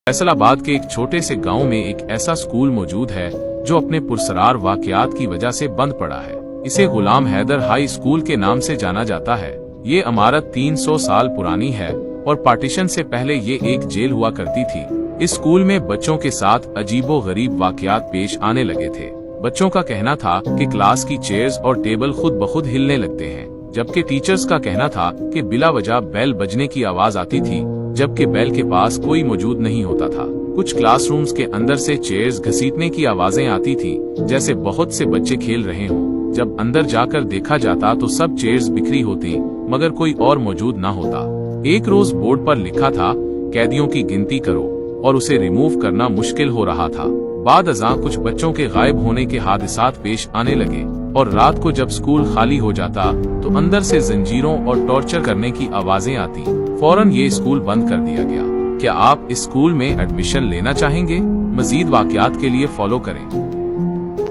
फैसलाबाद के एक छोटे से गांव में एक ऐसा स्कूल मौजूद है जो अपने पुरस्कार वाकयात की वजह से बंद पड़ा है। इसे गुलाम हैदर हाई स्कूल के नाम से जाना जाता है। ये इमारत 300 साल पुरानी है और पार्टीशन से पहले ये एक जेल हुआ करती थी। इस स्कूल में बच्चों के साथ अजीबो गरीब वाकयात पेश आने लगे थे। बच्चों का कहना था कि क्लास की चेयर्स और टेबल खुद ब खुद हिलने लगते हैं, जबकि टीचर्स का कहना था कि बिला वजह बेल बजने की आवाज आती थी, जबकि बेल के पास कोई मौजूद नहीं होता था। कुछ क्लासरूम्स के अंदर से चेयर्स घसीटने की आवाजें आती थी, जैसे बहुत से बच्चे खेल रहे हों। जब अंदर जाकर देखा जाता तो सब चेयर्स बिखरी होती, मगर कोई और मौजूद न होता। एक रोज बोर्ड पर लिखा था, कैदियों की गिनती करो, और उसे रिमूव करना मुश्किल हो रहा था। बाद अज़ां कुछ बच्चों के गायब होने के हादिसात पेश आने लगे, और रात को जब स्कूल खाली हो जाता तो अंदर से जंजीरों और टॉर्चर करने की आवाजें आती। फौरन ये स्कूल बंद कर दिया गया। क्या आप इस स्कूल में एडमिशन लेना चाहेंगे? मजीद वाकयात के लिए फॉलो करें।